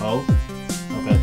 Oh, okay.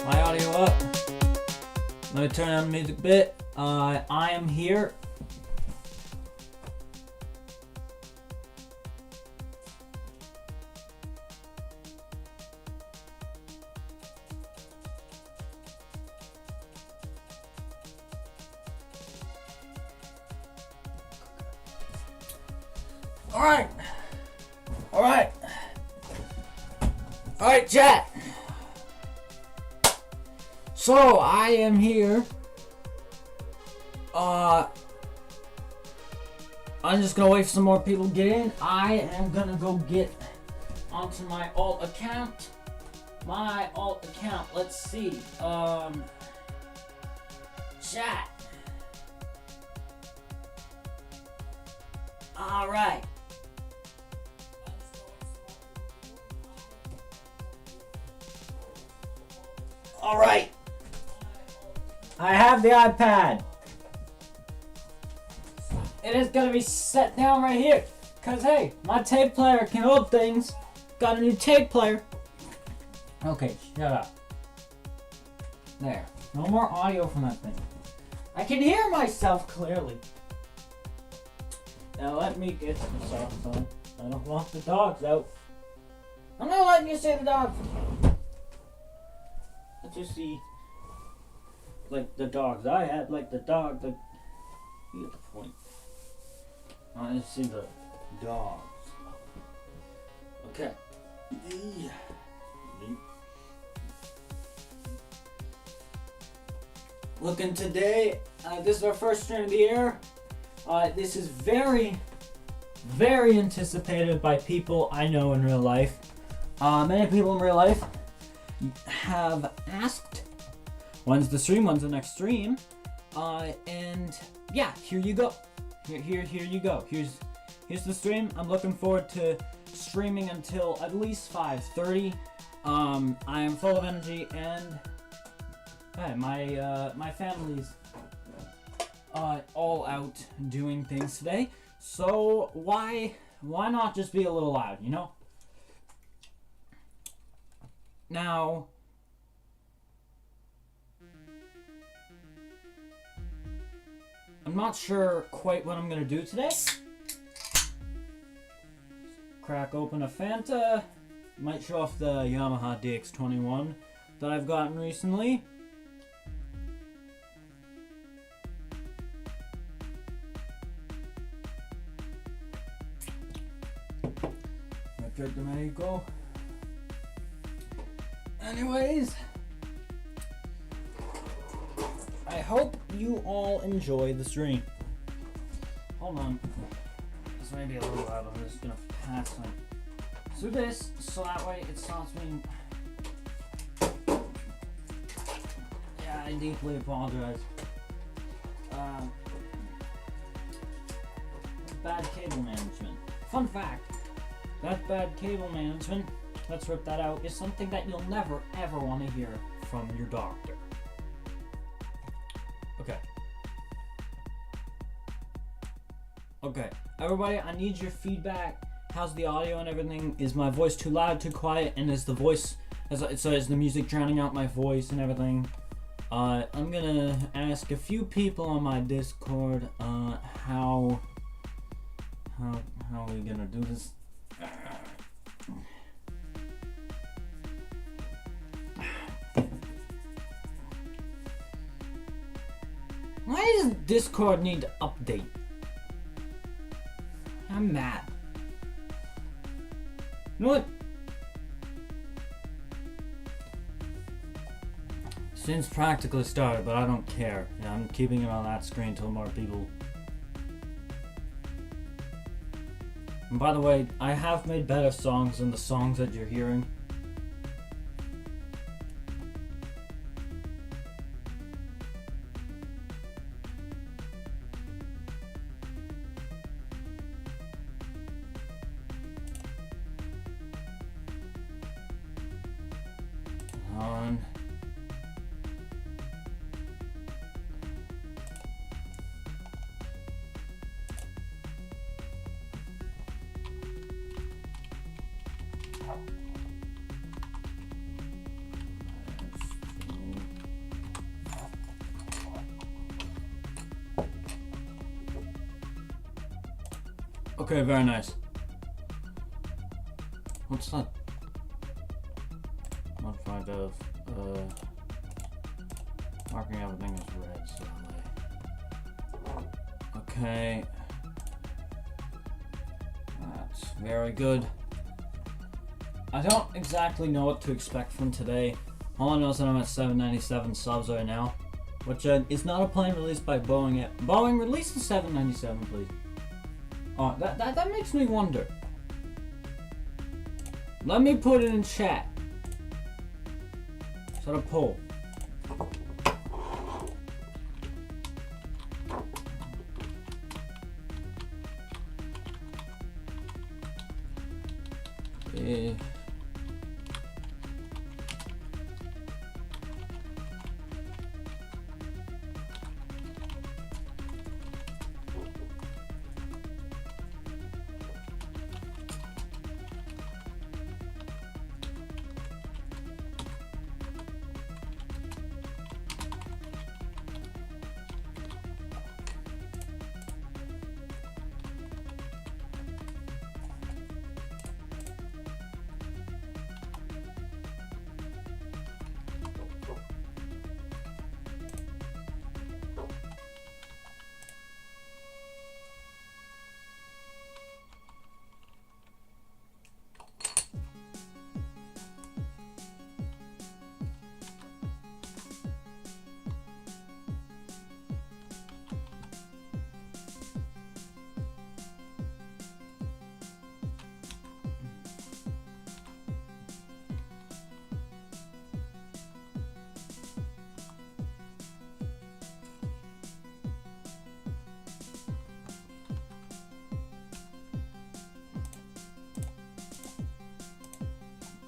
My audio up. Let me turn on the music a bit. I am here. All right, chat. So I am here. I'm just gonna wait for some more people to get in. I am gonna go get onto my alt account. Let's see. Chat. All right. All right. I have the iPad. It is gonna be set down right here. Cause hey, my tape player can hold things. Got a new tape player. Okay, shut up. There. No more audio from that thing. I can hear myself clearly. Now let me get the socks on. I don't want the dogs out. I'm not letting you see the dogs. Let's just see. Like the dogs I had, like the dog, you get the point. I want to see the dogs. Okay. Looking today, this is our first stream of the year. This is very, very anticipated by people I know in real life. Many people in real life have asked, when's the stream, when's the next stream? And yeah, here you go. Here you go. Here's the stream. I'm looking forward to streaming until at least 5:30. I am full of energy, and my family's all out doing things today. So why not just be a little loud, you know? Now, I'm not sure quite what I'm gonna do today. Crack open a Fanta. Might show off the Yamaha DX21 that I've gotten recently. Richard Domenico. Anyways, I hope you all enjoy the stream. Hold on. This may be a little loud. I'm just gonna pass my So this, so that way it stops being... Yeah, I deeply apologize. Bad cable management. Fun fact, that bad cable management, let's rip that out, is something that you'll never ever want to hear from your doctor. Okay, everybody, I need your feedback. How's the audio and everything? Is my voice too loud, too quiet, and is the voice, is the music drowning out my voice and everything? I'm gonna ask a few people on my Discord, how are we gonna do this? Why does Discord need to update? I'm mad. You know what? Since practically started, but I don't care. Yeah, I'm keeping it on that screen until more people. And by the way, I have made better songs than the songs that you're hearing. Okay, very nice. What's that? Modified of marking everything is red, so okay. That's very good. I don't exactly know what to expect from today. All I know is that I'm at 797 subs right now, which is not a plane released by Boeing yet. Boeing, release the 797, please. Oh, that makes me wonder. Let me put it in chat. Set a poll.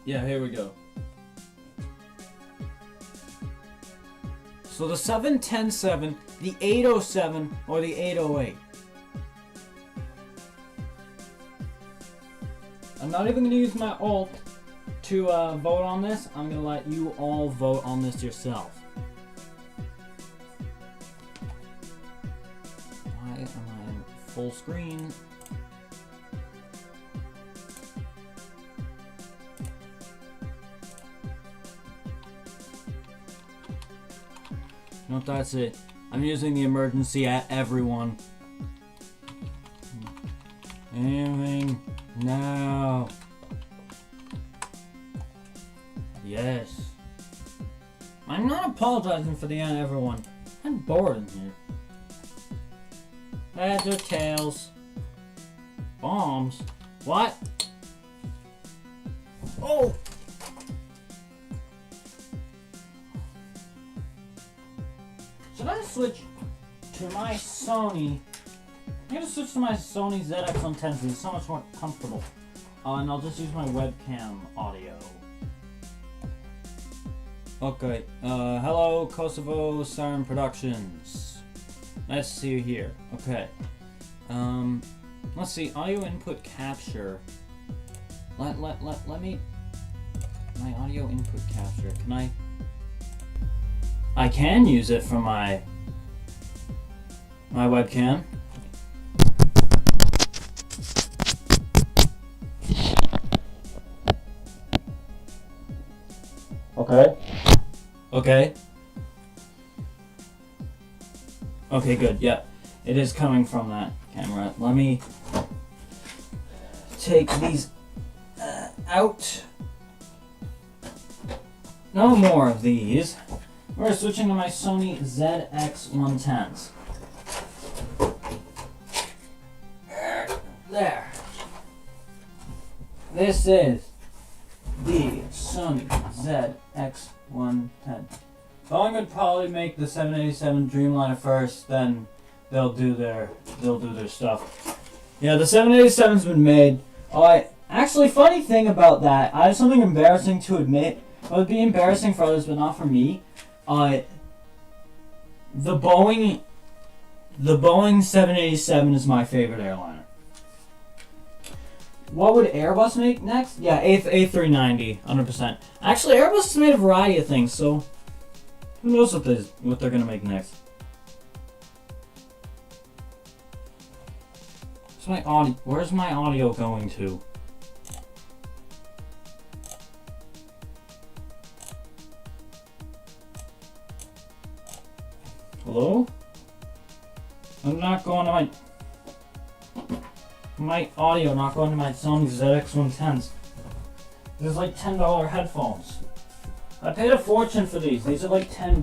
Yeah, here we go. So the 710-7, the 807, or the 808. I'm not even going to use my alt to vote on this. I'm going to let you all vote on this yourself. Why am I in full screen? No, that's it. I'm using the emergency at everyone. Aiming now. Yes. I'm not apologizing for the end, everyone. I'm bored in here. Heads or tails? Bombs? What? Oh! Should I switch to my Sony? I'm gonna switch to my Sony ZX-110. It's so much more comfortable. And I'll just use my webcam audio. Okay, hello Kosovo Siren Productions. Nice to see you here. Okay. Let's see, audio input capture. Let me... My audio input capture, can I can use it from my webcam. Okay. Okay, good. Yeah, it is coming from that camera. Let me take these out. No more of these. We're switching to my Sony ZX-110s. There. This is the Sony ZX-110. Boeing would probably make the 787 Dreamliner first, then they'll do their stuff. Yeah, the 787's been made. Actually, funny thing about that, I have something embarrassing to admit. It would be embarrassing for others, but not for me. The Boeing 787 is my favorite airliner. What would Airbus make next? Yeah, A390, 100%. Actually, Airbus has made a variety of things, so who knows what they're gonna make next. Where's my audio going to? Hello? I'm not going to my audio, not going to my Sony ZX-110s. There's like $10 headphones. I paid a fortune for these. These are like $10.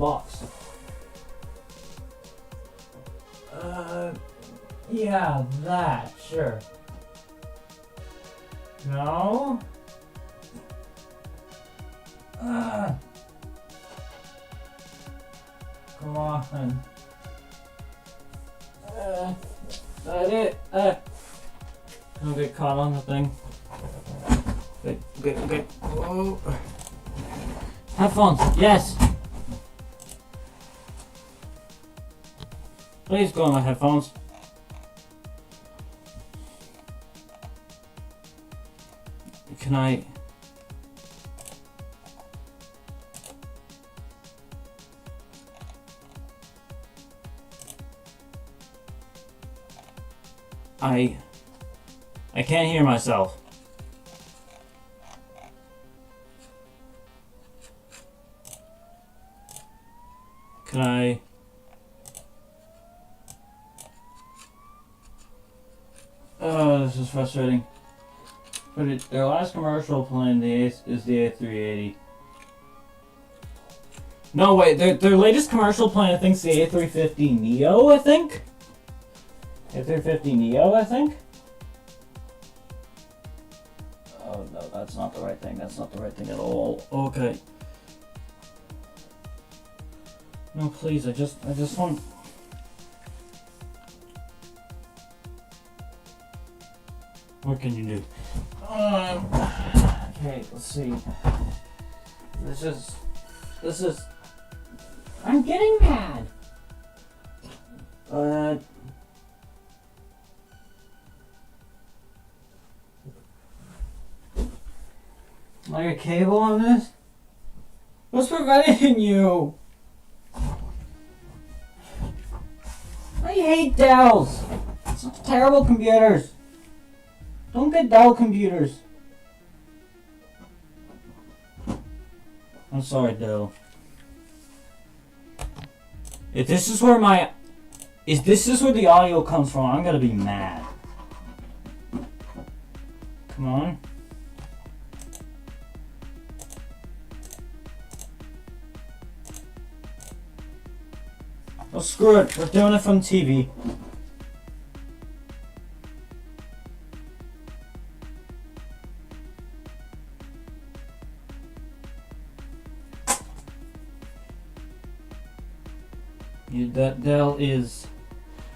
Yeah, that, sure. No? Come on. That it? Don't get caught on the thing. Okay. Oh. Headphones, yes! Please go on my headphones. Can I... I can't hear myself. Can I... Oh, this is frustrating. But their last commercial plane is the A380. No, wait, their latest commercial plane I think is the A350 Neo, I think? A350 Neo, I think? Oh no, that's not the right thing. That's not the right thing at all. Okay. No, please, I just want... What can you do? Okay, let's see. This is... I'm getting mad! Like a cable on this? What's preventing you? I hate Dells. It's terrible computers. Don't get Dell computers. I'm sorry, Dell. If this is where the audio comes from, I'm gonna be mad. Come on. Oh, screw it. We're doing it from TV. Dell is.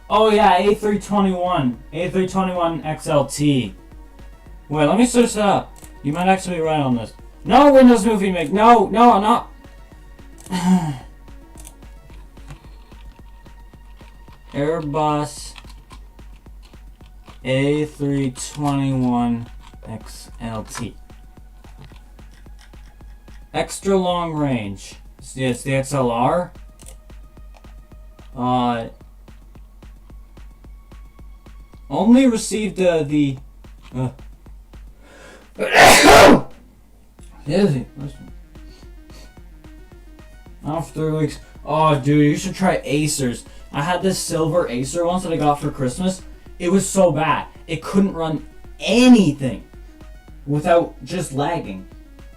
Oh yeah, A321 XLT. Wait, let me search that up. You might actually be right on this. No, Windows Movie Maker. No, I'm not. Airbus A321 XLT. Extra long range. Yeah, it's the XLR. Only received the Izzy, listen. After 3 weeks. Oh, dude, you should try Acers. I had this silver Acer once that I got for Christmas. It was so bad. It couldn't run anything without just lagging.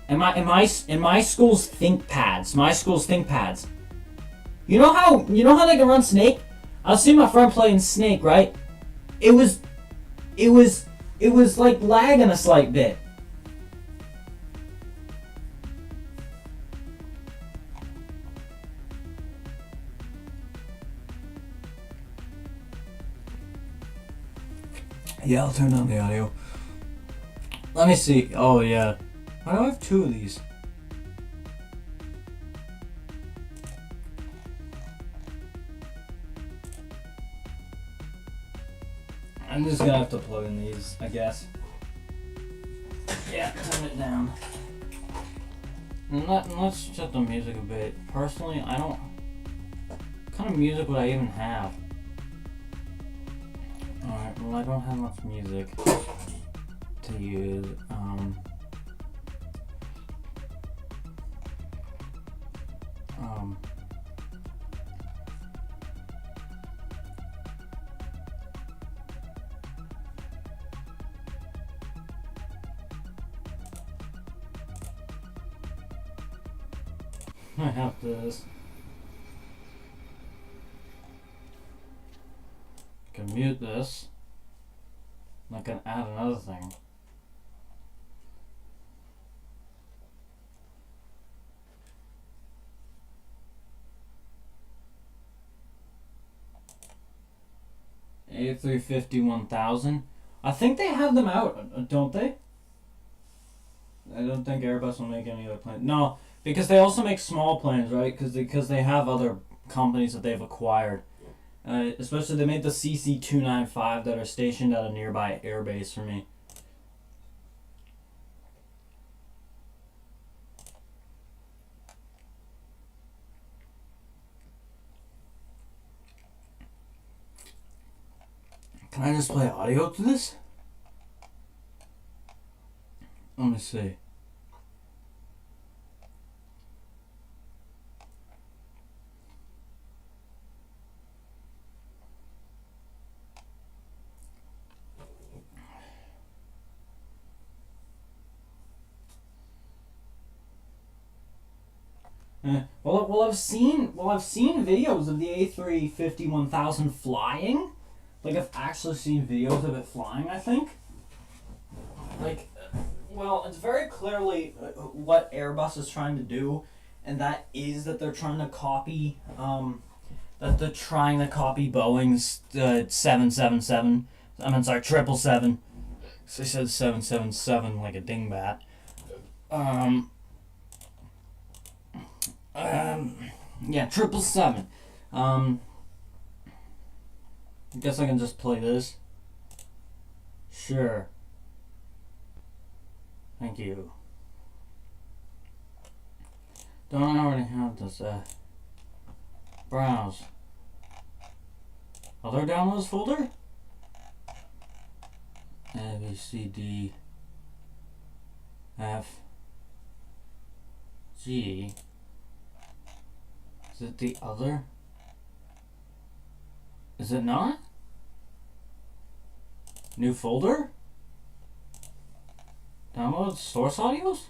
In my school's ThinkPads. You know how they can run Snake? I was seeing my friend playing Snake, right? It was like lagging a slight bit. Yeah, I'll turn down the audio. Let me see. Oh yeah. Why do I have 2 of these? I'm just gonna have to plug in these, I guess. Yeah, turn it down. And let's shut the music a bit. Personally, I don't. What kind of music would I even have? Alright, well, I don't have much music to use. I have this. I can mute this. And I can add another thing. A350-1000. I think they have them out, don't they? I don't think Airbus will make any other plane. No, because they also make small planes, right? Because they have other companies that they've acquired. Especially they made the CC-295 that are stationed at a nearby airbase for me. Can I just play audio to this? Let me see. Well, I've seen videos of the A350-1000 flying. Like, I've actually seen videos of it flying, I think. Like, well, it's very clearly what Airbus is trying to do, and that is that they're trying to copy, Boeing's 777. I mean, sorry, 777. So they said 777 like a dingbat. Yeah, 777. I guess I can just play this. Sure. Thank you. Don't I already have this? Browse. Other downloads folder? A, B, C, D, F, G. Is it the other? Is it not? New folder? Download source audios?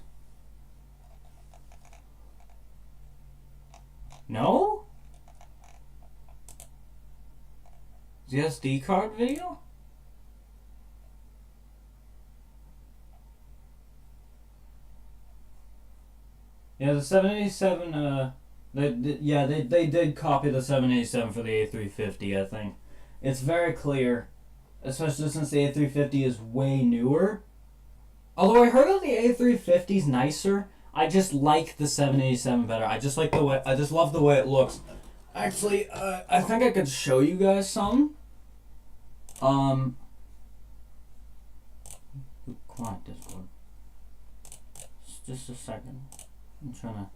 No? The SD card video? Yeah, the 787, They did copy the 787 for the A350, I think. It's very clear, especially since the A350 is way newer. Although I heard that the A350 is nicer, I just like the 787 better. I just love the way it looks. Actually, I think I could show you guys some. Quiet, Discord. Just a second. I'm trying to.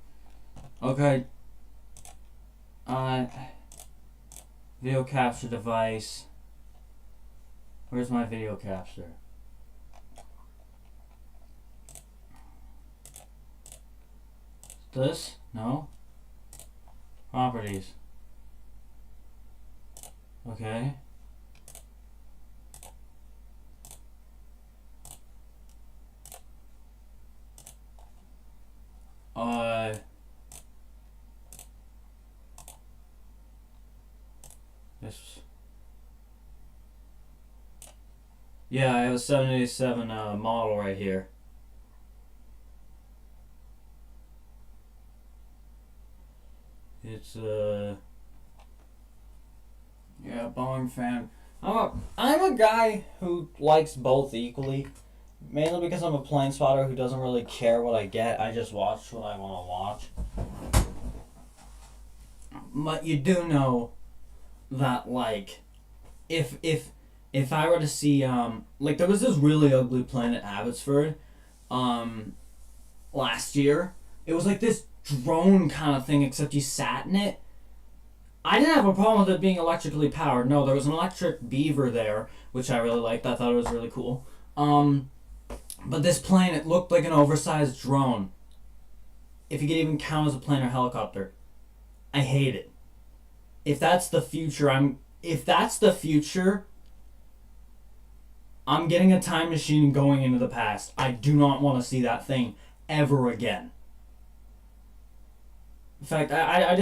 Okay. Video capture device. Where's my video capture? This? No. Properties. Okay. This. Yeah, I have a 787 model right here. It's yeah, Boeing fan. I'm a guy who likes both equally, mainly because I'm a plane spotter who doesn't really care what I get. I just watch what I want to watch. But you do know that, like, if I were to see like, there was this really ugly plane at Abbotsford last year. It was like this drone kind of thing, except you sat in it. I didn't have a problem with it being electrically powered. No, there was an electric beaver there, which I really liked. I thought it was really cool. But this plane, it looked like an oversized drone. If you could even count as a plane or helicopter. I hate it. If that's the future, I'm getting a time machine and going into the past. I do not want to see that thing ever again. In fact, I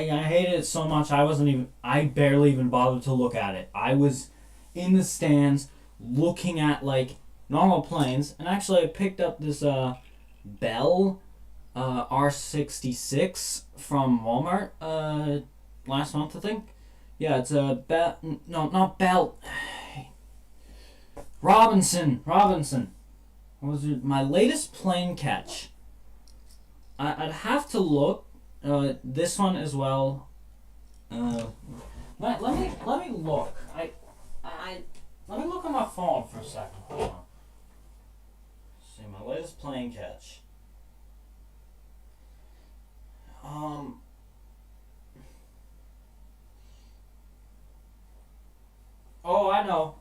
hated it so much I barely even bothered to look at it. I was in the stands looking at, like, normal planes, and actually I picked up this Bell R66 from Walmart last month, I think. Yeah, it's a Bell. No, not Bell. Robinson. What was it? My latest plane catch. I'd have to look. This one as well. Let me look. Let me look on my phone for a second. Hold on. See, my latest plane catch. Oh, I know.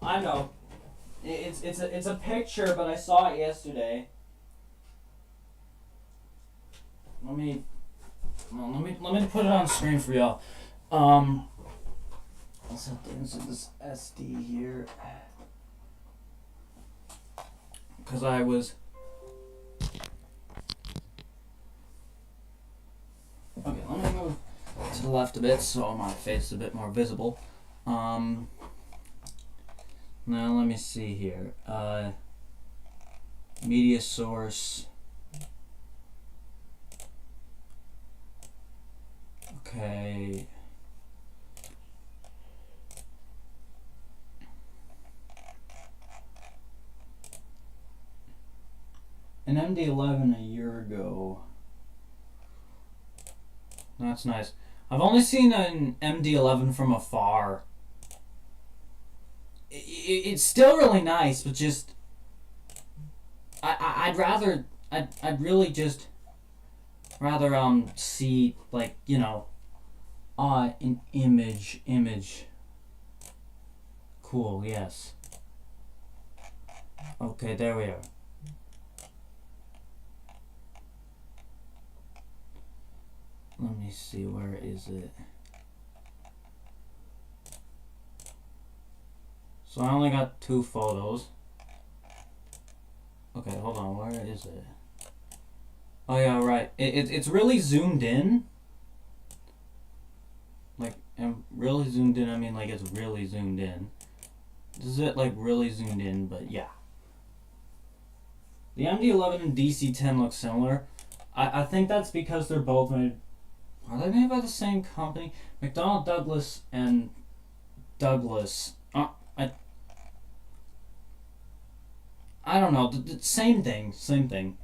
It's a picture, but I saw it yesterday. Let me put it on screen for y'all. Let's insert this SD here, because I was. Okay, let me move to the left a bit so my face is a bit more visible. Now let me see here. Media source. Okay. An MD-11 a year ago. That's nice. I've only seen an MD-11 from afar. It's still really nice, but just I'd really just rather see, like, you know, an image. Cool, yes. Okay, there we are. Let me see, where is it? So I only got 2 photos. Okay, hold on, where is it? Oh yeah, right. It's really zoomed in. Like, and really zoomed in, I mean, like, it's really zoomed in. This is it, like, really zoomed in, but yeah. The MD-11 and DC-10 look similar. I think that's because they're both made Are they made by the same company? McDonnell Douglas and Douglas. I don't know. Same thing. Same thing.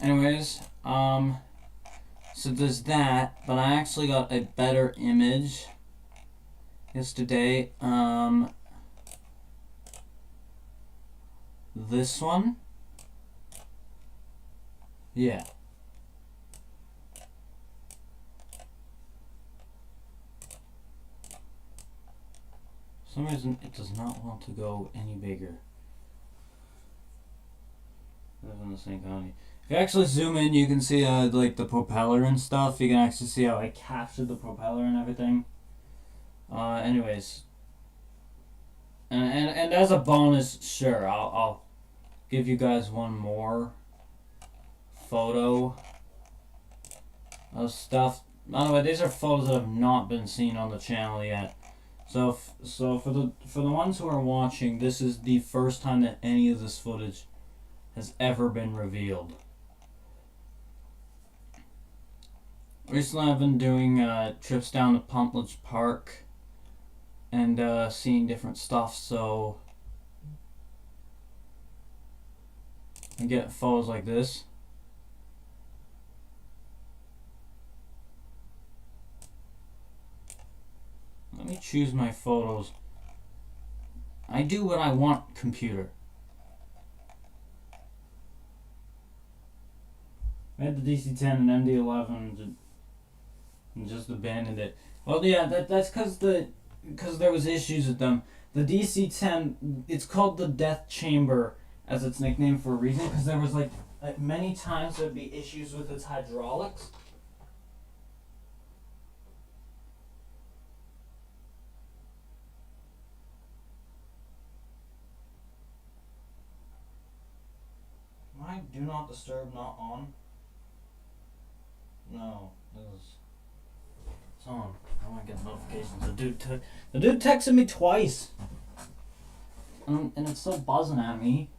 Anyways, so there's that, but I actually got a better image yesterday. This one. Yeah. For some reason, it does not want to go any bigger. Live in the same county. If you actually zoom in, you can see like the propeller and stuff. You can actually see how I captured the propeller and everything. Anyways, and as a bonus, sure, I'll give you guys one more photo of stuff. By the way, these are photos that have not been seen on the channel yet. So for the ones who are watching, this is the first time that any of this footage has ever been revealed. Recently I've been doing trips down to Puntledge Park and seeing different stuff, so I get photos like this. Let me choose my photos. I do what I want, computer. I had the DC-10 and MD-11 and just abandoned it. Well, yeah, that's because there was issues with them. The DC-10, it's called the Death Chamber as its nickname for a reason, because there was like many times there'd be issues with its hydraulics. Why do not disturb not on? No, it's on. I want to get notifications. The dude texted me twice, and it's still buzzing at me.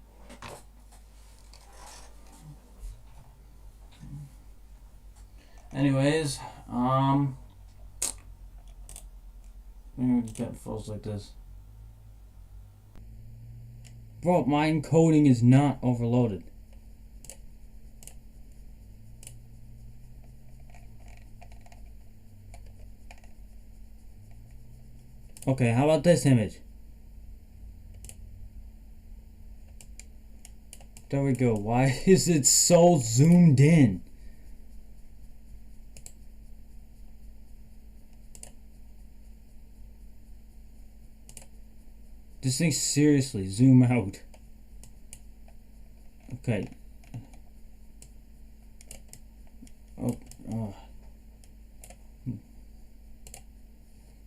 Anyways, I'm get photos like this. Bro, my encoding is not overloaded. Okay, how about this image? There we go. Why is it so zoomed in? This thing, seriously, zoom out. Okay.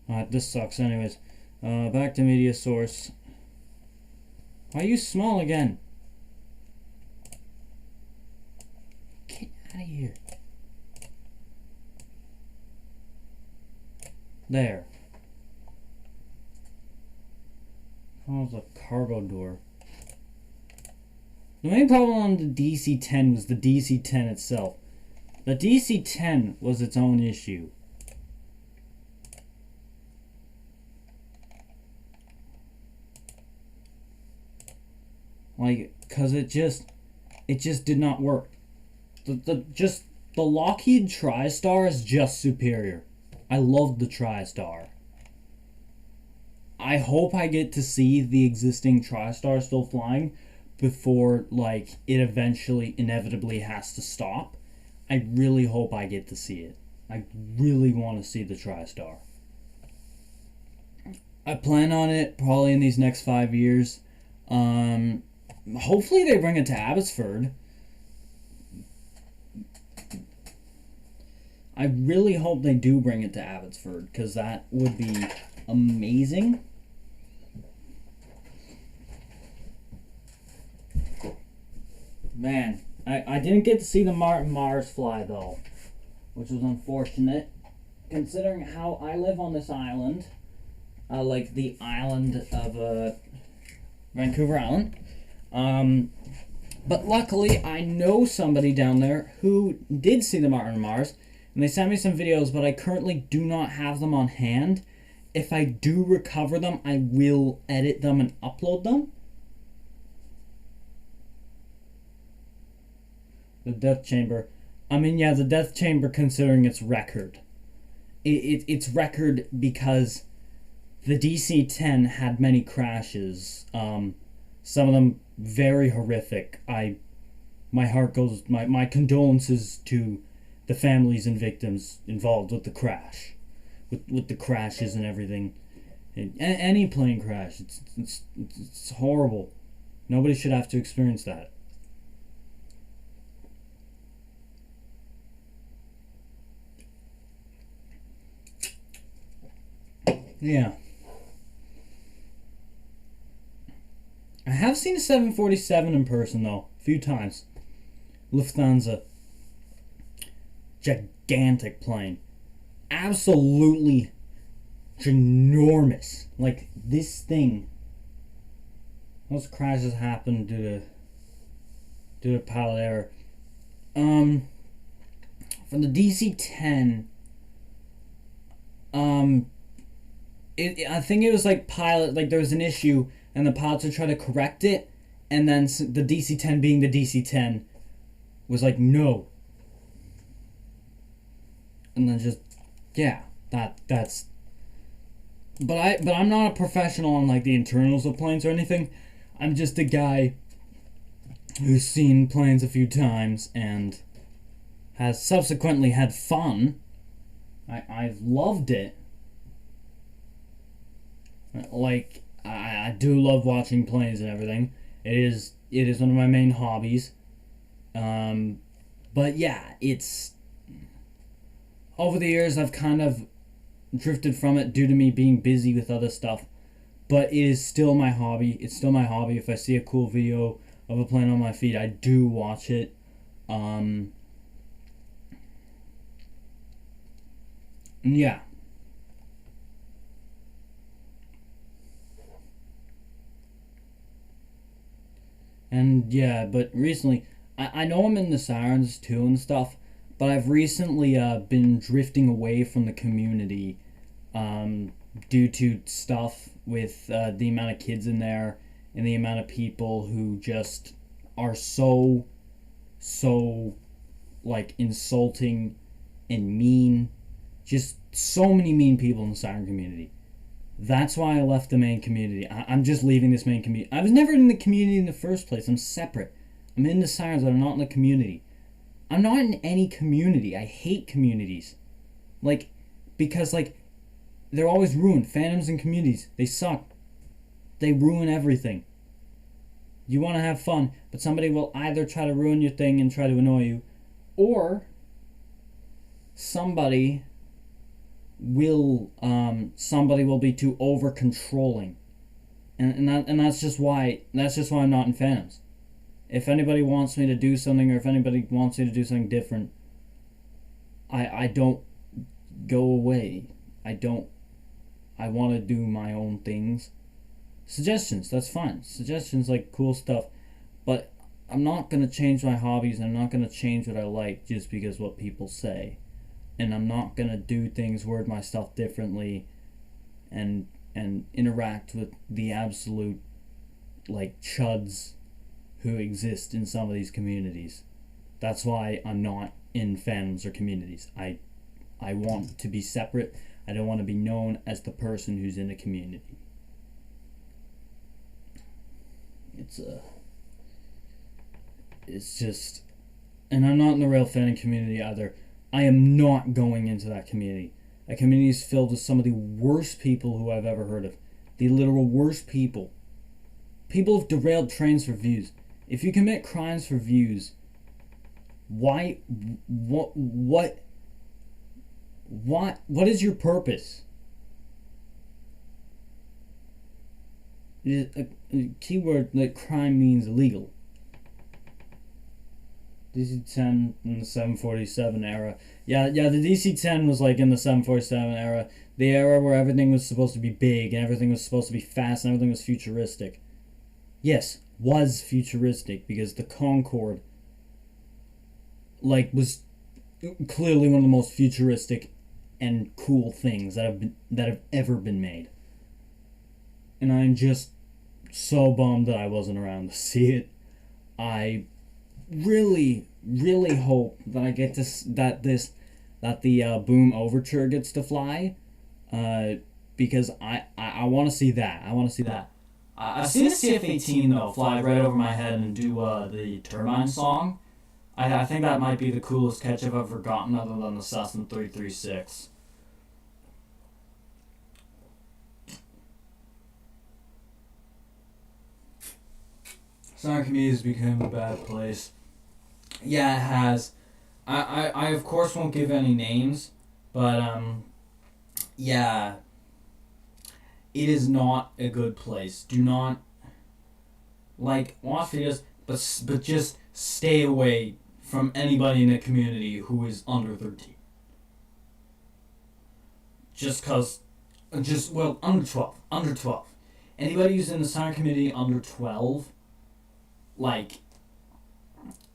Alright, this sucks. Anyways, back to media source. Why are you small again? Get out of here. There. Oh, the cargo door. The main problem on the DC-10 was the DC-10 itself. The DC-10 was its own issue. Like, cause it just did not work. The Lockheed TriStar is just superior. I love the TriStar. I hope I get to see the existing TriStar still flying before, like, it eventually inevitably has to stop. I really hope I get to see it. I really want to see the TriStar. I plan on it probably in these next 5 years. Hopefully they bring it to Abbotsford. I really hope they do bring it to Abbotsford, because that would be amazing. Man, I didn't get to see the Mars fly though, which was unfortunate, considering how I live on this island, like the island of Vancouver Island. But luckily, I know somebody down there who did see them on Mars, and they sent me some videos, but I currently do not have them on hand. If I do recover them, I will edit them and upload them. The death chamber. I mean, yeah, the death chamber, considering its record. Its record because the DC-10 had many crashes. Some of them very horrific. My heart goes, my condolences to the families and victims involved with the crash, with the crashes and everything. Any plane crash, it's horrible. Nobody should have to experience that. Yeah. I have seen a 747 in person, though, a few times. Lufthansa. Gigantic plane. Absolutely ginormous. Like, this thing. Most crashes happen due to pilot error. From the DC-10, I think it was like there was an issue, and the pilots would try to correct it, and then the DC-10, being the DC-10, was like, no. And then just, yeah, that's. But I'm not a professional on like the internals of planes or anything. I'm just a guy who's seen planes a few times and has subsequently had fun. I've loved it. Like, I do love watching planes and everything. It is one of my main hobbies. But yeah, it's... Over the years, I've kind of drifted from it due to me being busy with other stuff. But it is still my hobby. It's still my hobby. If I see a cool video of a plane on my feed, I do watch it. Yeah. And yeah, but recently, I know I'm in the sirens too and stuff, but I've recently been drifting away from the community due to stuff with the amount of kids in there and the amount of people who just are so like insulting and mean. Just so many mean people in the siren community. That's why I left the main community. I'm just leaving this main community. I was never in the community in the first place. I'm separate. I'm in the sirens, but I'm not in the community. I'm not in any community. I hate communities. Like, because, like, they're always ruined. Fandoms and communities, they suck. They ruin everything. You want to have fun, but somebody will either try to ruin your thing and try to annoy you, or somebody will be too over controlling, and that's just why I'm not in fandoms. If anybody wants me to do something, or if anybody wants me to do something different, I don't go away. I want to do my own things. Suggestions, that's fine. Suggestions, like cool stuff, but I'm not gonna change my hobbies. I'm not gonna change what I like just because what people say. And I'm not gonna do things, word my stuff differently, and interact with the absolute like chuds who exist in some of these communities. That's why I'm not in fandoms or communities. I want to be separate. I don't want to be known as the person who's in a community. It's just, and I'm not in the rail fanning community either. I am not going into that community. That community is filled with some of the worst people who I've ever heard of. The literal worst people. People have derailed trains for views. If you commit crimes for views, why? What is your purpose? A keyword like crime means illegal. DC-10 in the 747 era. Yeah, the DC-10 was like in the 747 era. The era where everything was supposed to be big and everything was supposed to be fast and everything was futuristic. yes, was futuristic because the Concorde, was clearly one of the most futuristic and cool things that have ever been made. And I'm just so bummed that I wasn't around to see it. I really, really hope that I get to that the Boom Overture gets to fly, because I want to see that. I want to see that. I've seen the CF-18 though fly right over my head and do the Turbine song. I think that might be the coolest catch I've ever gotten, other than the Cessna 336. Sonic has become a bad place. Yeah, it has. I of course won't give any names, but yeah, it is not a good place. Do not watch videos, but just stay away from anybody in the community who is under 13. Under 12, under 12. Anybody who's in the soccer community under 12,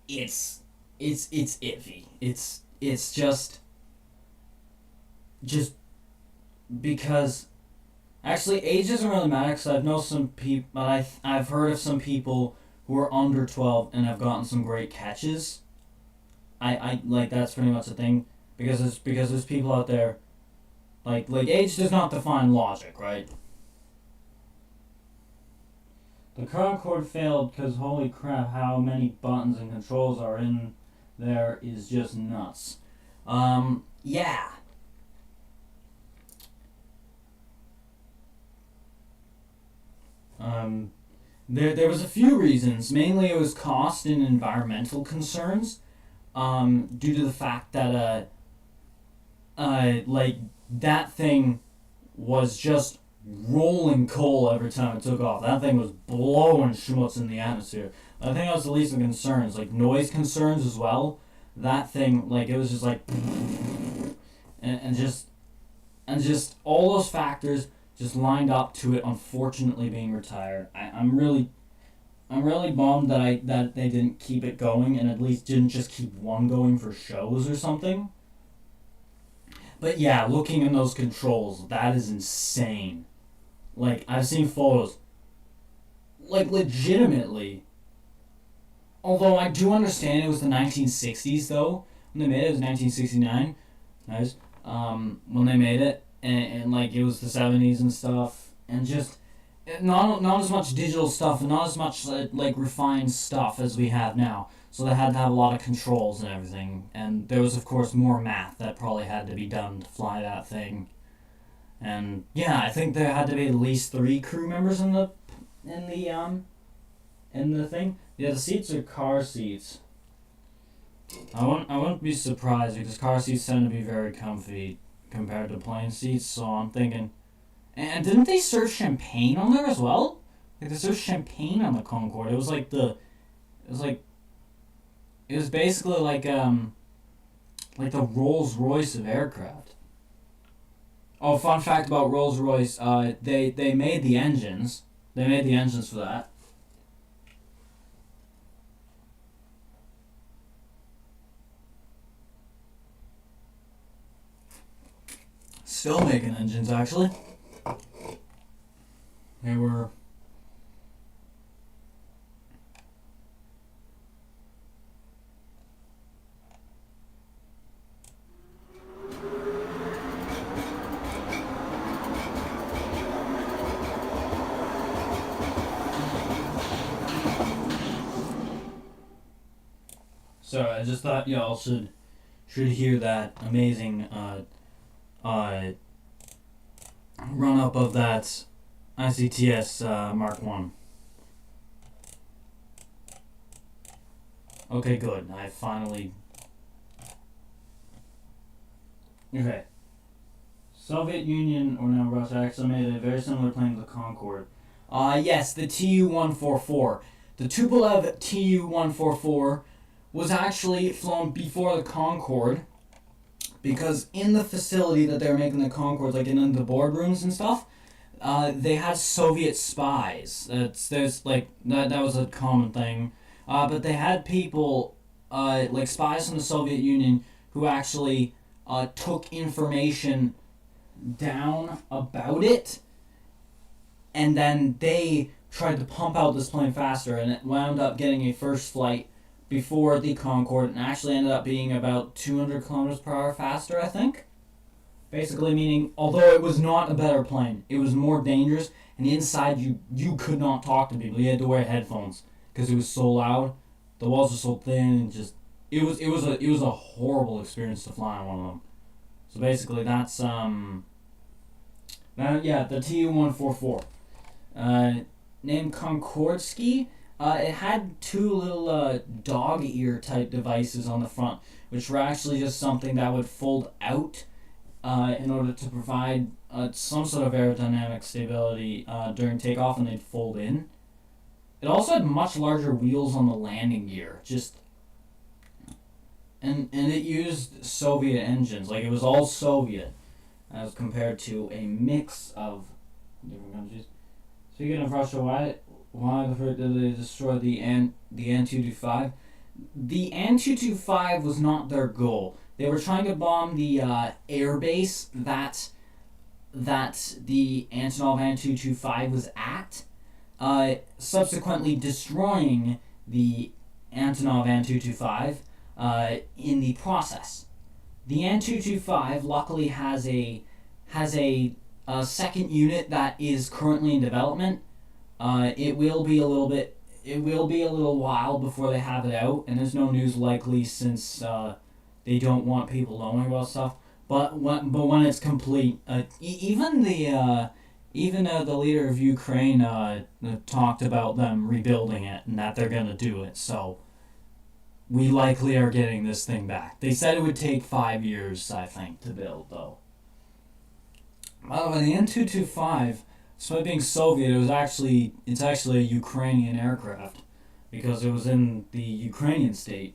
it's iffy. It's just because actually age doesn't really matter, because I've known some people, I've heard of some people who are under 12 and have gotten some great catches. I that's pretty much the thing, because there's people out there like age does not define logic, right? The Concorde failed because holy crap, how many buttons and controls are in there is just nuts. Yeah. There was a few reasons. Mainly it was cost and environmental concerns, due to the fact that that thing was just rolling coal every time it took off. That thing was blowing schmutz in the atmosphere. I think that was the least of concerns, noise concerns as well. That thing, it was just and just all those factors just lined up to it unfortunately being retired. I'm really bummed that they didn't keep it going, and at least didn't just keep one going for shows or something. But yeah, looking in those controls, that is insane. I've seen photos. Legitimately. Although I do understand it was the 1960s, though. When they made it, it was 1969. Nice. When they made it, and it was the 70s and stuff, and just not as much digital stuff, and not as much refined stuff as we have now. So they had to have a lot of controls and everything, and there was of course more math that probably had to be done to fly that thing. And yeah, I think there had to be at least 3 crew members in the thing. Yeah, the seats are car seats. I wouldn't be surprised, because car seats tend to be very comfy compared to plane seats. So I'm thinking, and didn't they serve champagne on there as well? They served champagne on the Concorde. It was basically like the Rolls Royce of aircraft. Oh, fun fact about Rolls Royce, they made the engines. They made the engines for that. Still making engines, actually. They were... So I just thought y'all should hear that amazing run up of that ICTS Mark 1. Okay, good. I finally... Okay. Soviet Union, or now Russia, actually made a very similar plane to the Concorde. Yes, the Tu-144. The Tupolev Tu-144 was actually flown before the Concorde, because in the facility that they were making the Concordes, in the boardrooms and stuff, they had Soviet spies. There's like that was a common thing. But they had people like spies from the Soviet Union who actually took information down about it, and then they tried to pump out this plane faster, and it wound up getting a first flight before the Concorde, and actually ended up being about 200 kilometers per hour faster, I think. Basically meaning, although it was not a better plane, it was more dangerous, and inside you could not talk to people. You had to wear headphones because it was so loud. The walls were so thin, and just it was a horrible experience to fly on one of them. So basically, that's the Tu-144, named Konkordsky. It had two little dog ear type devices on the front, which were actually just something that would fold out in order to provide some sort of aerodynamic stability during takeoff, and they'd fold in. It also had much larger wheels on the landing gear, and it used Soviet engines. Like, it was all Soviet, as compared to a mix of different countries. Speaking of Russia, why the frick did they destroy the An-225? The An-225 was not their goal. They were trying to bomb the air base that the Antonov An-225 was at, subsequently destroying the Antonov An-225 in the process. The An-225 luckily has a second unit that is currently in development. It will be a little while before they have it out, and there's no news likely since they don't want people knowing about stuff. But when it's complete, even the leader of Ukraine talked about them rebuilding it and that they're gonna do it. So we likely are getting this thing back. They said it would take 5 years, I think, to build, though. By the way, the An-225, despite being Soviet, it's actually a Ukrainian aircraft because it was in the Ukrainian state.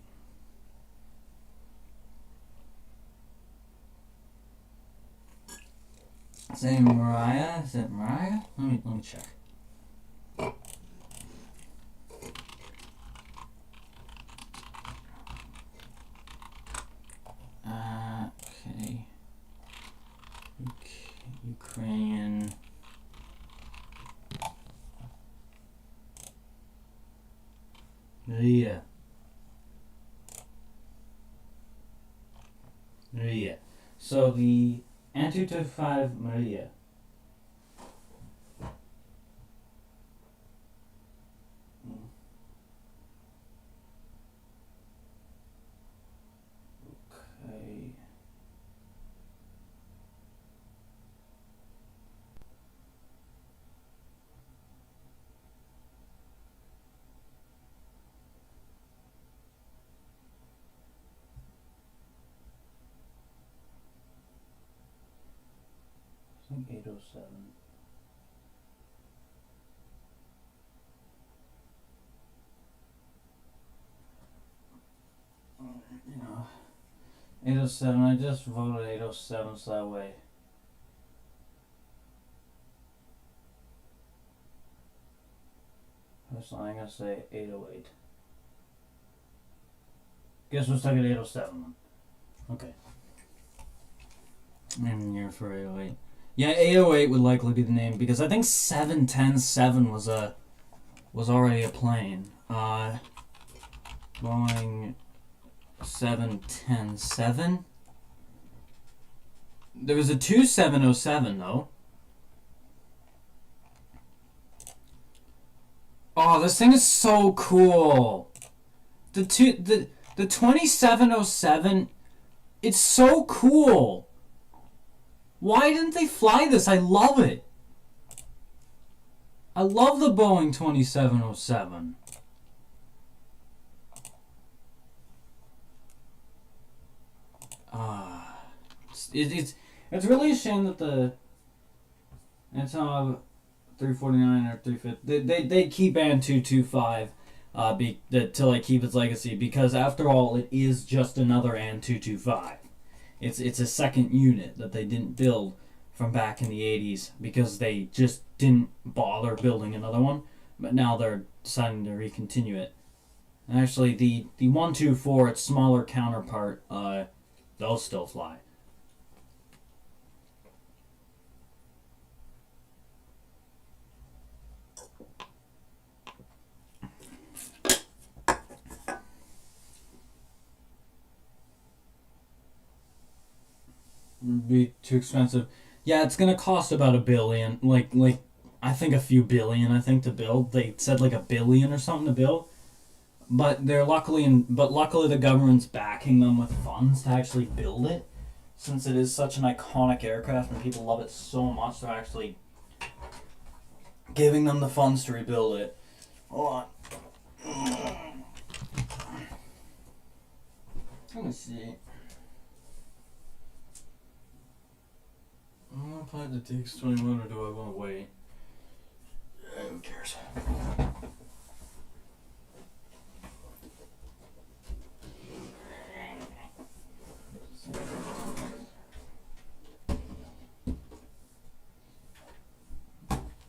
Say Mariah? Is it Mariah? Let me check. Okay. Ukrainian. Maria. So the An-225 Maria. Okay. I think 807. You know, 807. I just voted 807 so that way. Personally, I'm gonna say 808. Guess we're stuck at 807. Okay. I'm here for 808. Yeah, 808 would likely be the name because I think 7107 was already a plane. Boeing 7107. There was a 2707 though. Oh, this thing is so cool. The 2707, it's so cool. Why didn't they fly this? I love it. I love the Boeing 2707. It's really a shame that the Antonov 349 or 350 they keep An-225 to like keep its legacy, because after all it is just another An-225. It's a second unit that they didn't build from back in the 80s because they just didn't bother building another one, but now they're deciding to recontinue it. And actually, the 124, its smaller counterpart, those still fly. Would be too expensive. Yeah, it's gonna cost about $1 billion. Like I think a few billion. I think to build. They said like $1 billion or something to build. But luckily the government's backing them with funds to actually build it, since it is such an iconic aircraft and people love it so much. They're actually giving them the funds to rebuild it. Hold on. Let me see. I want to play the DX21 or do I want to wait? Who cares?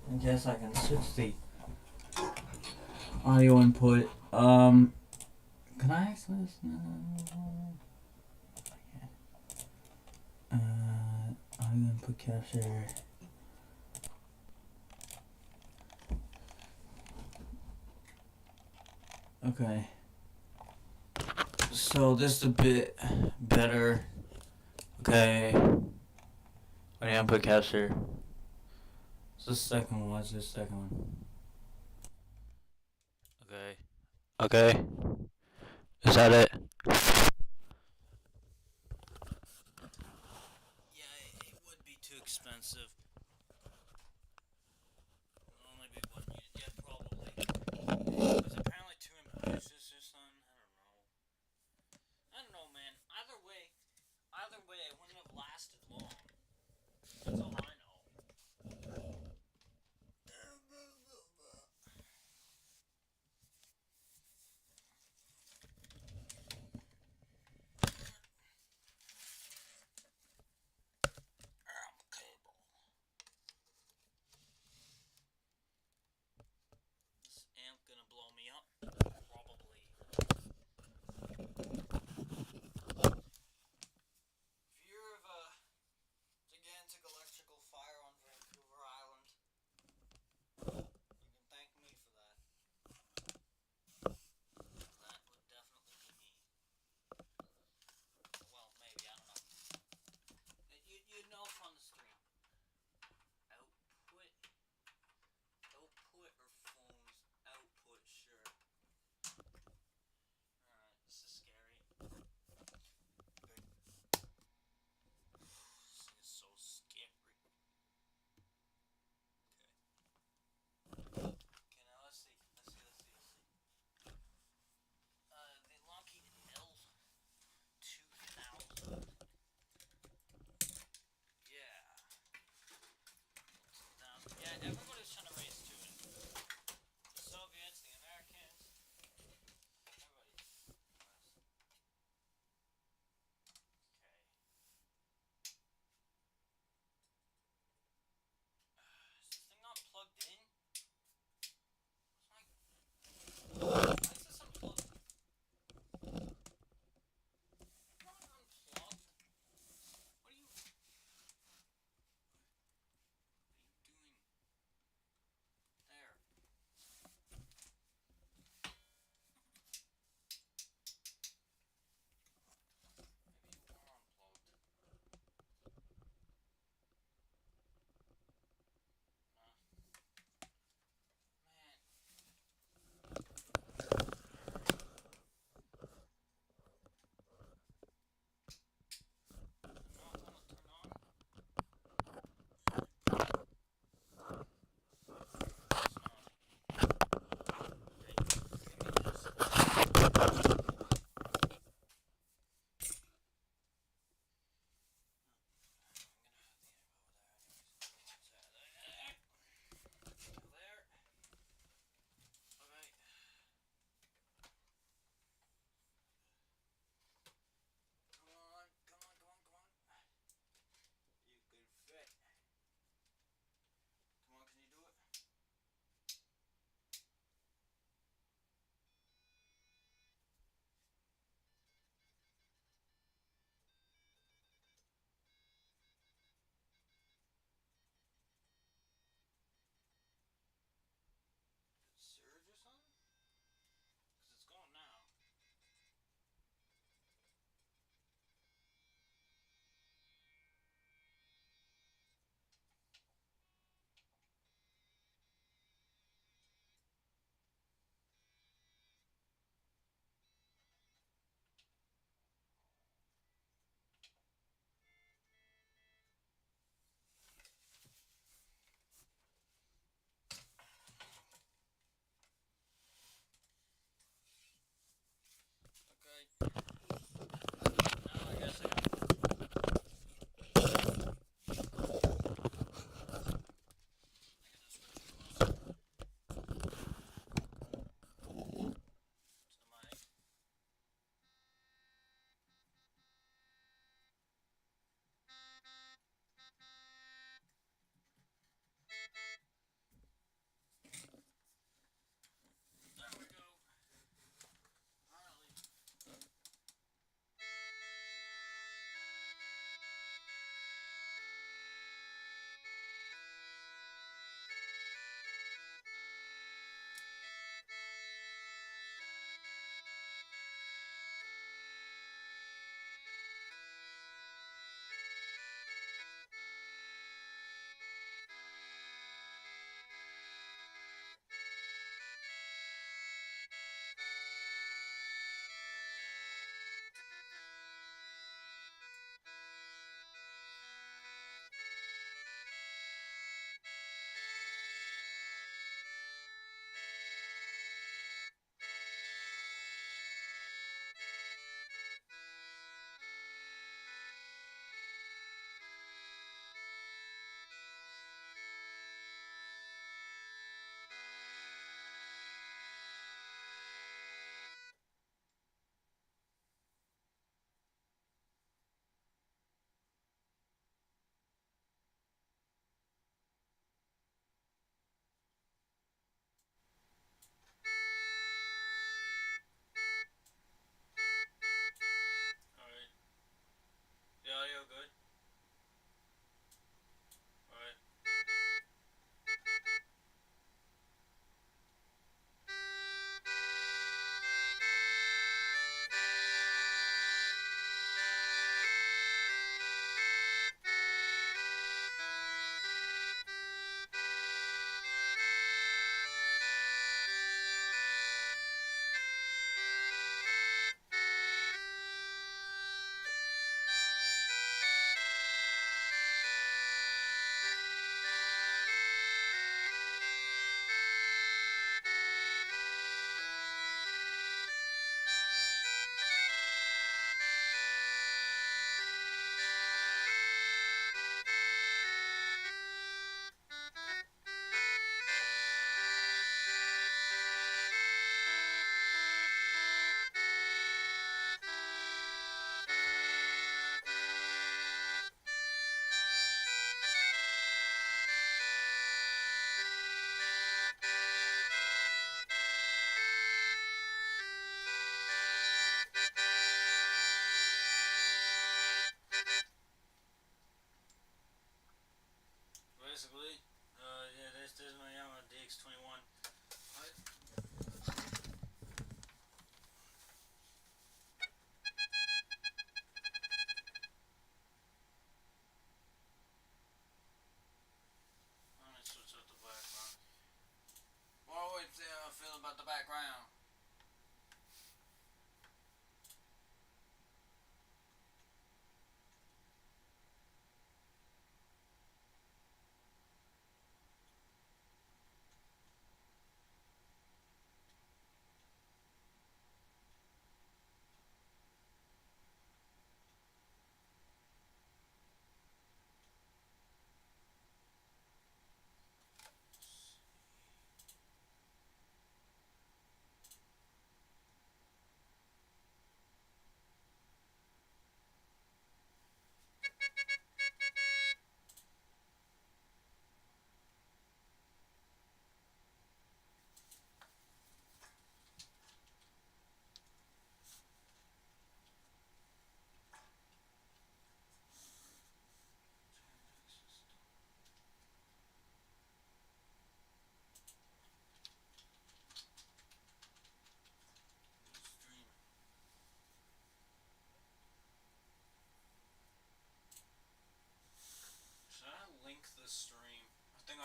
I guess I can switch the audio input. Can I actually listen? Audio input capture. Okay. So this is a bit better. Okay. Audio input capture. What's the second one? What's the second one? Okay. Okay. Is that it? Yeah, it would be too expensive. Well, maybe it wouldn't. Yeah, probably. It was apparently too ambitious or something. I don't know, man. Either way, it wouldn't have lasted long. That's all I know.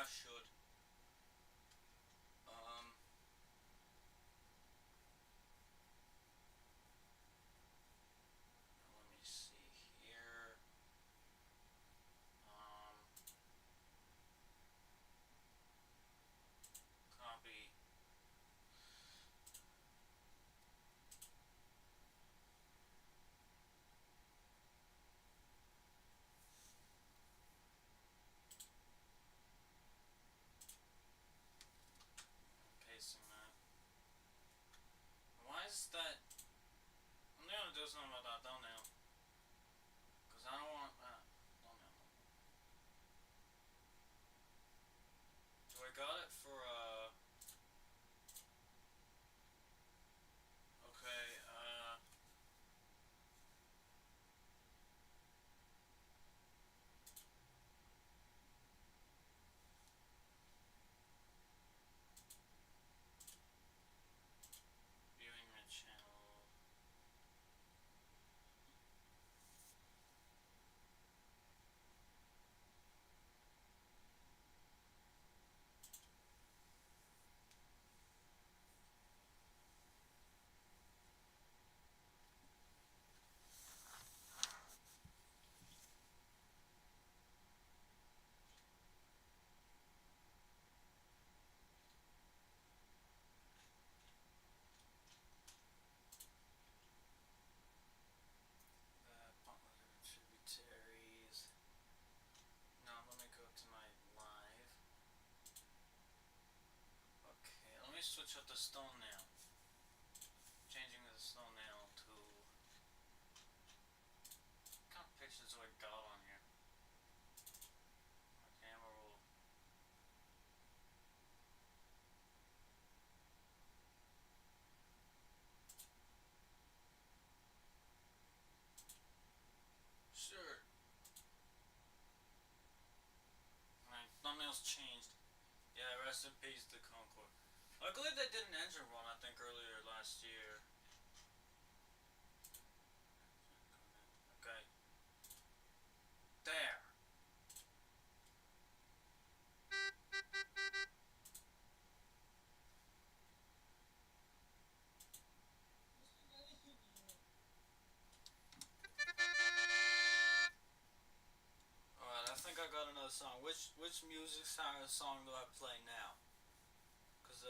I should. Um, Let me see here. Um, Copy. Pasting that. Why is that? I'm gonna do something about that thumbnail. Because I don't want that. Thumbnail. So I got it for, okay, viewing my channel. Tributaries. Now let me go to my live. Okay, let me switch up the stone nail. Changing the stone nail to. What kind of pictures do I got on here? My camera roll. Sure. My thumbnail's changed. Yeah, rest in peace to Concord. Luckily they did an engine run, I think, earlier last year. Okay. There. Alright, I think I got another song. Which music song do I play now? Cause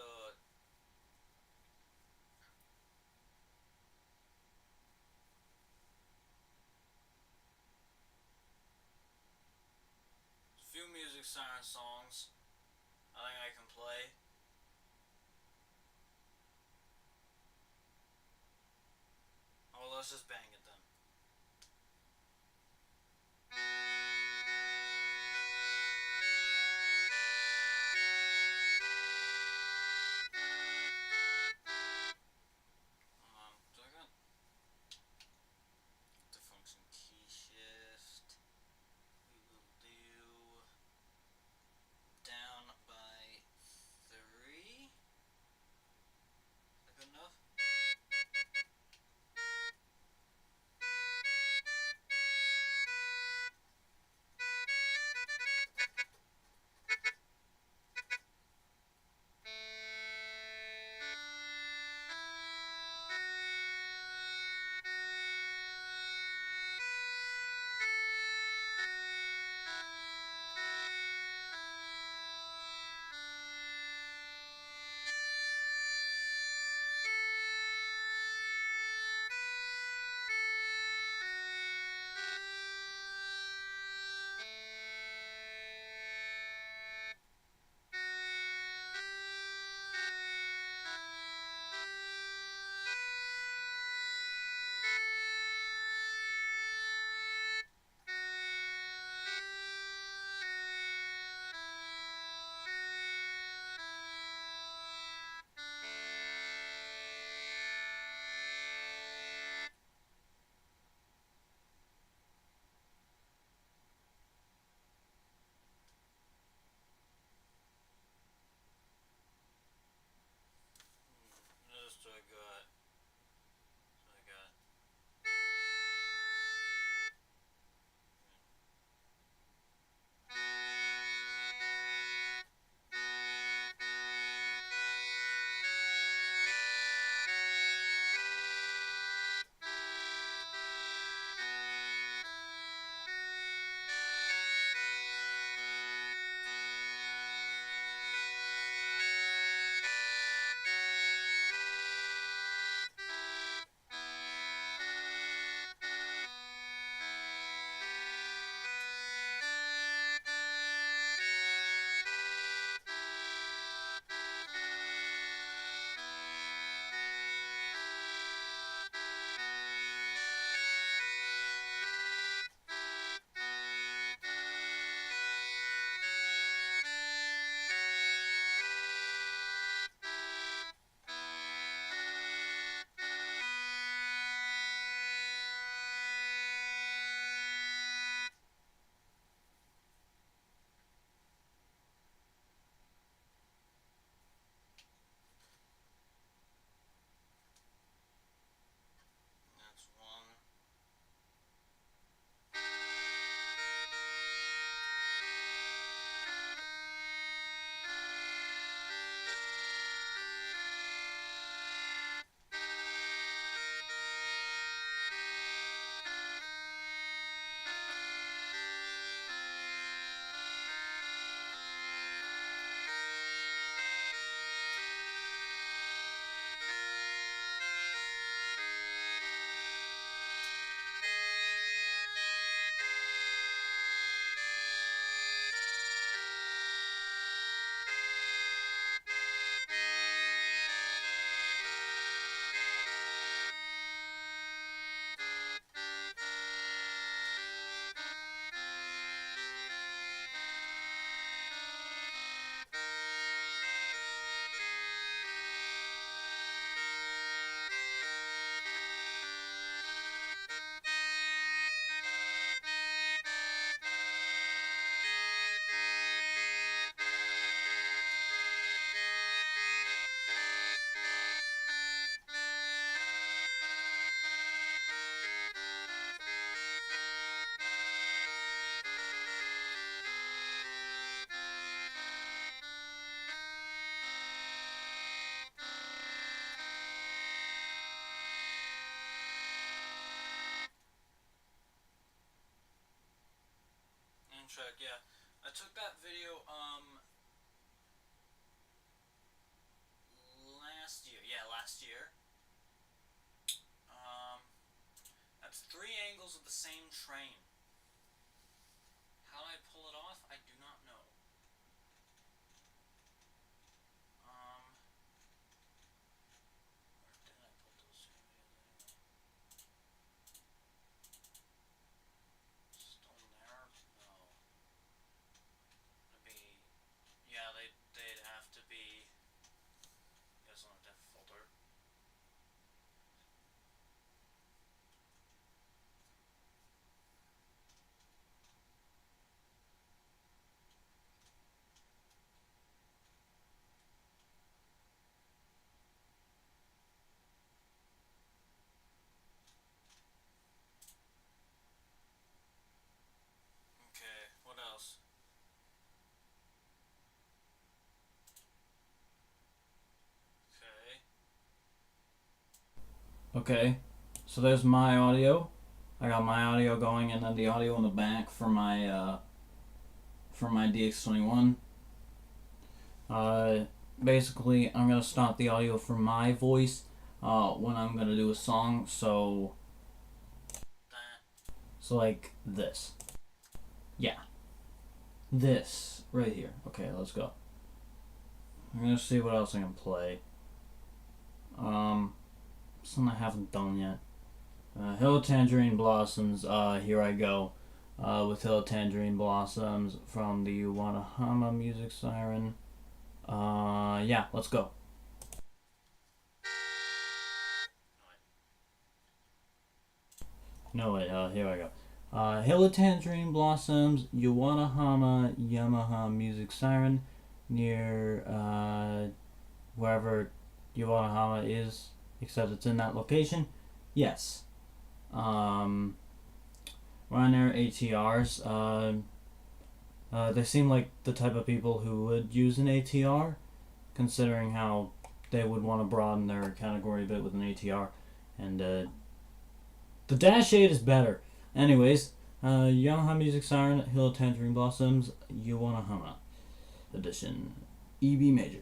few music siren songs I think I can play. Oh, let's just bang it then. Do I got the function key shift? We will do down by 3. Is that good enough? check. Yeah, I took that video last year. Yeah, last year. Um, that's 3 angles of the same train. How did I pull it off? I do not know. Where did I pull those 2 videos anyway? Still in there? No. It'd be, yeah, they'd have to be. You guys want a diff folder? Okay, what else? Okay, so there's my audio. I got my audio going, and then the audio in the back for my DX21. Basically, I'm gonna start the audio for my voice when I'm gonna do a song. So like this. Yeah, this right here. Okay, let's go. I'm gonna see what else I can play. Something I haven't done yet. Hill Tangerine Blossoms, here I go. With Hill Tangerine Blossoms from the Wanahama Music Siren. Yeah, let's go. No, wait, here I go. Hill Tangerine Blossoms, Yawanahama Yamaha Music Siren, near, wherever Yawanahama is, except it's in that location. Yes. Around their ATRs. They seem like the type of people who would use an ATR, considering how they would want to broaden their category a bit with an ATR. And the Dash 8 is better. Anyways, Yamaha Music Siren, Hill Tangerine Blossoms, Yawanahama edition, EB major.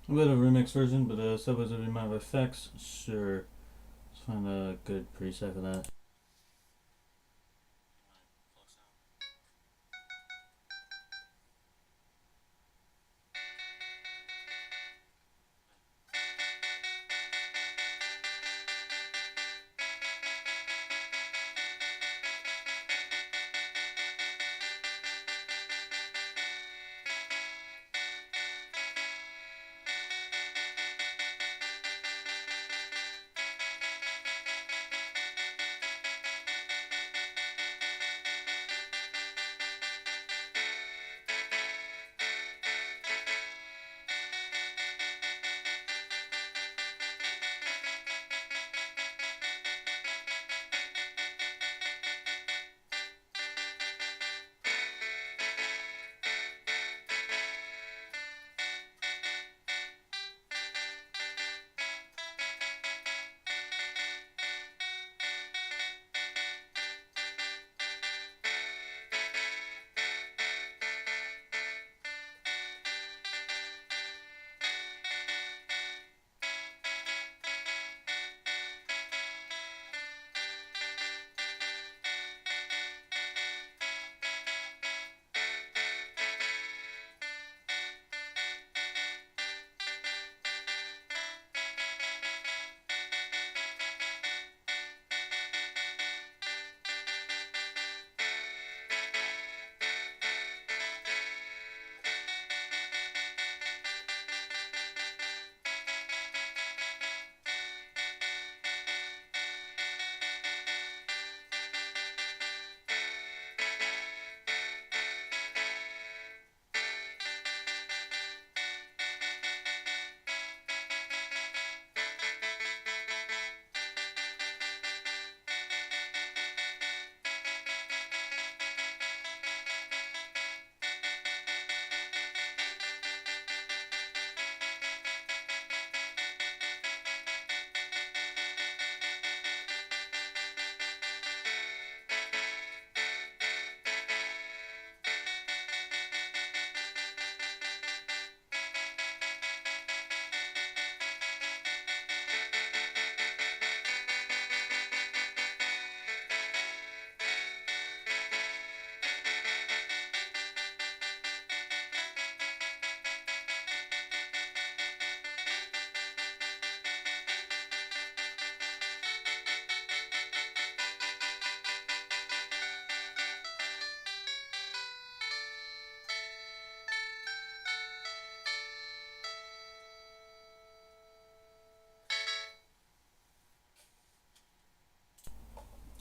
A bit of a remix version, but subways would be my effects. Sure. Let's find a good preset for that.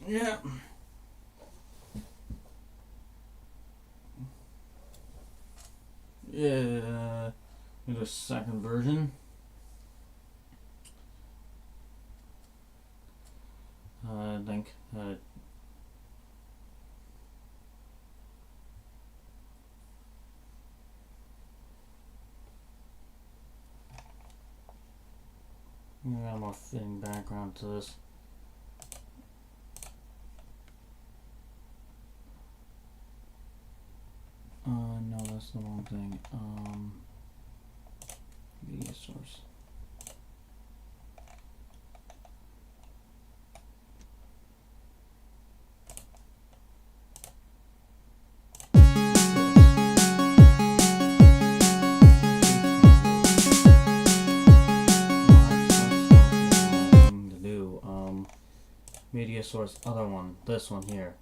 Yeah. Yeah. Here's a second version. I think. Yeah, more fitting background to this. No, that's the wrong thing. Media source. To do. Media source, other one. This one here.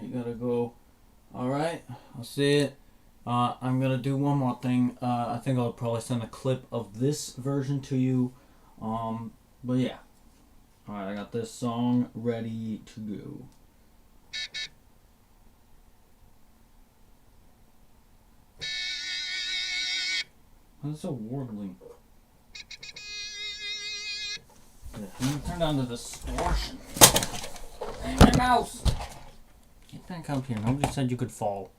You gotta go. Alright, I'll see it. I'm gonna do one more thing. I think I'll probably send a clip of this version to you. But yeah. Alright, I got this song ready to go. That's so warbling. Yeah, I'm gonna turn down the distortion. Hey, my mouse! Get back up here. Nobody said you could fall.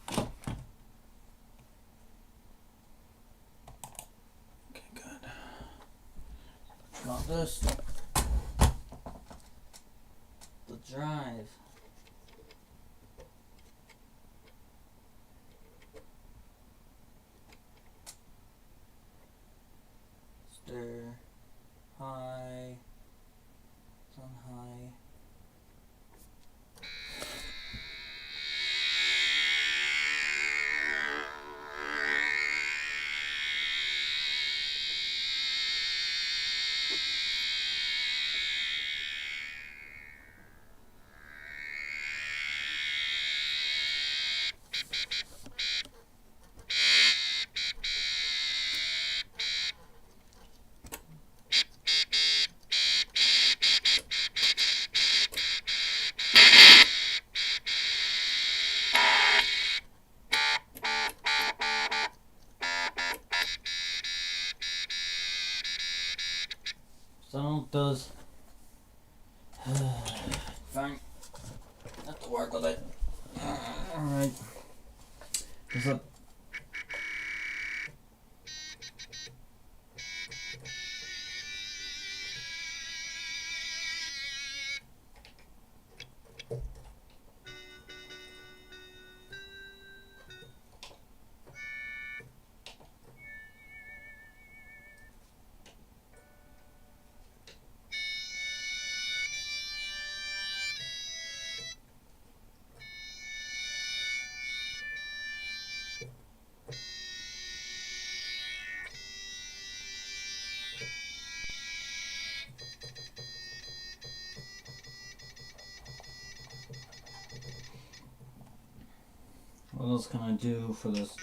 Okay, good. Got this. The drive. Stir. High. It's on high. So does. Fine. Have to work with it. Alright. What's up? What else can I do for this?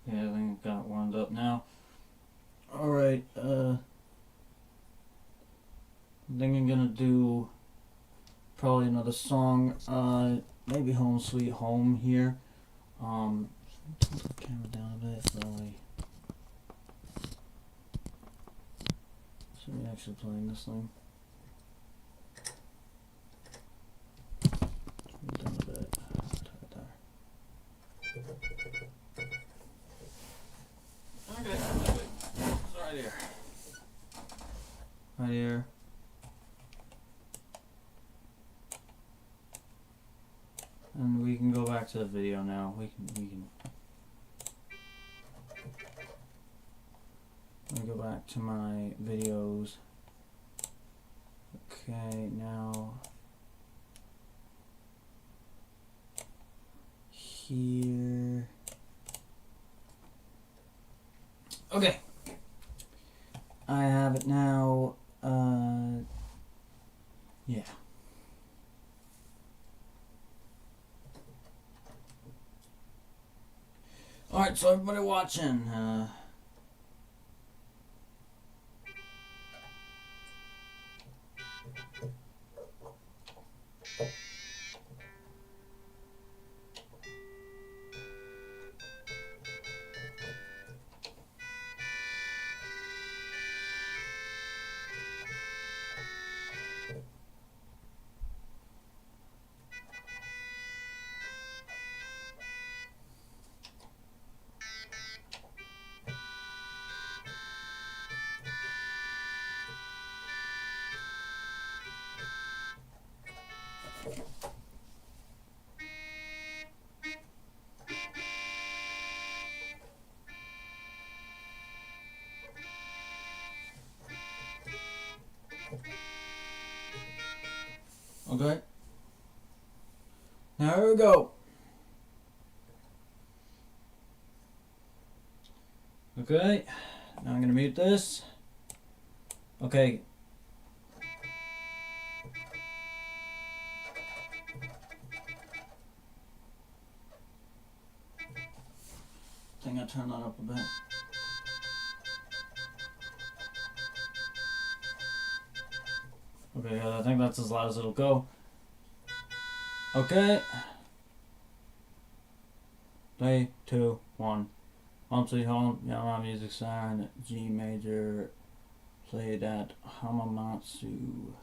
Yeah, I think it got warmed up now. Alright, I think I'm gonna do probably another song, maybe Home Sweet Home here. Put the camera down a bit, really. Should we actually playing this thing? Down a bit. Right there. Okay, it's right here. Right here. And we can go back to the video now. We can let me go back to my videos. Okay, now here. Okay. I have it now. Yeah. Alright, so everybody watching, okay. Now here we go. Okay, now I'm gonna mute this. Okay. I think I turned that up a bit. Okay, I think that's as loud as it'll go. Okay. 3, 2, 1. Home Sweet Home, Yamaha Music Siren, G major, played at Hamamatsu.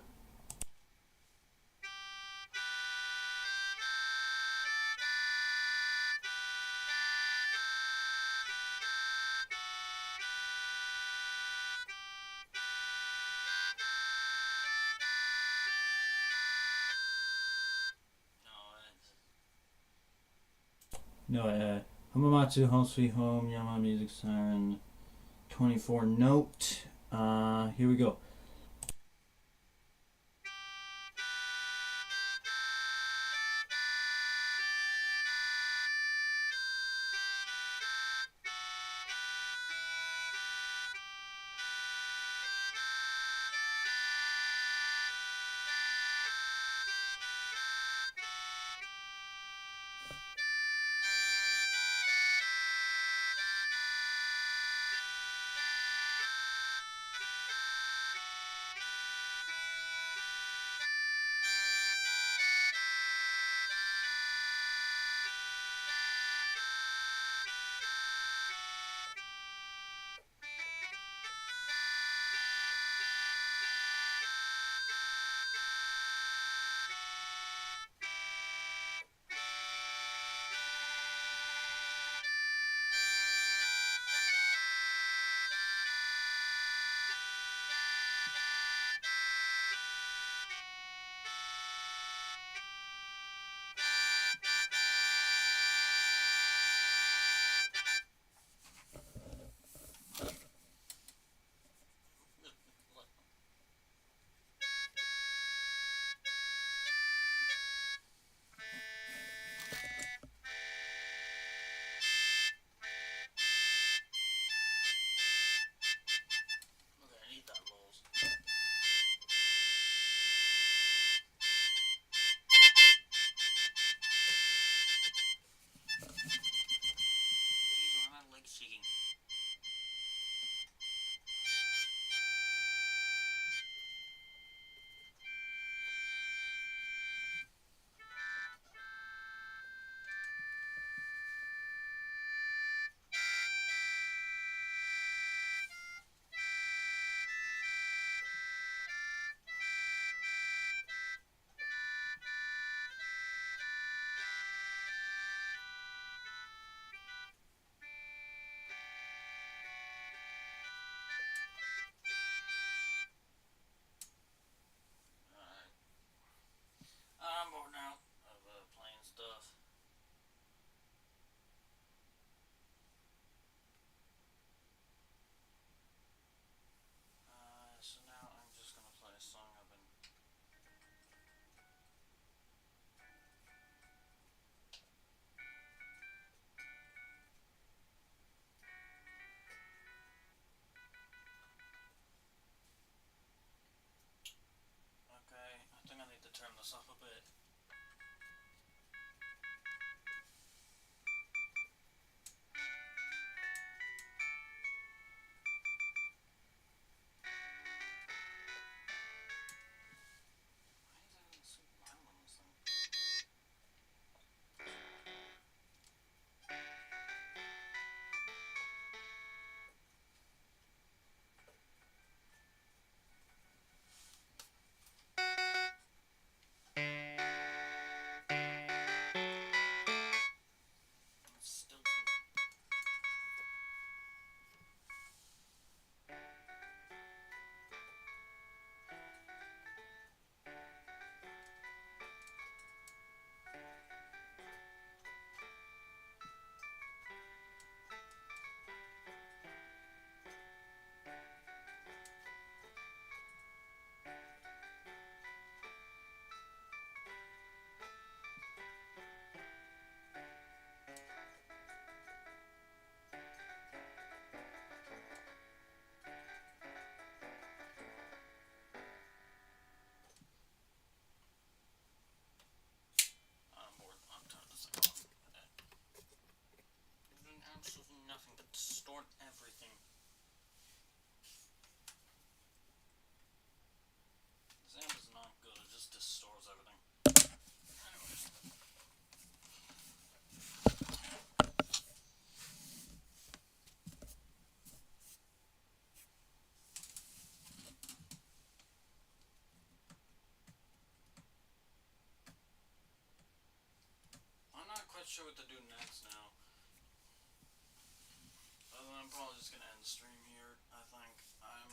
No, Hamamatsu, Home Sweet Home, Yamaha Music Siren, 24 note. Here we go. this up a bit. Why is everything so loud on this thing? It's still too. I'm bored. I'm turning this thing off. You're doing absolutely nothing but distort everything. This amp is not good. It just distorts everything. Anyways. I'm not quite sure what to do next now. I'm probably just gonna end the stream here. I think I'm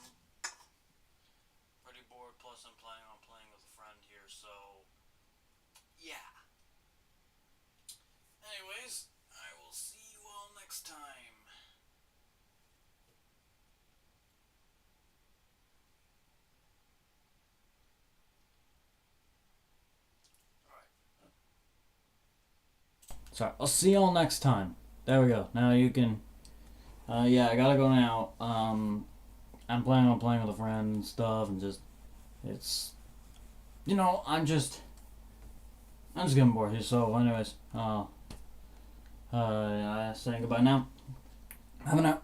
pretty bored. Plus, I'm planning on playing with a friend here, so yeah. Anyways, I will see you all next time. Alright. Sorry, I'll see you all next time. There we go. Now you can. Yeah, I gotta go now. I'm planning on playing with a friend and stuff, and just. It's. I'm just getting bored here, so, anyways. Saying goodbye now. Have a night.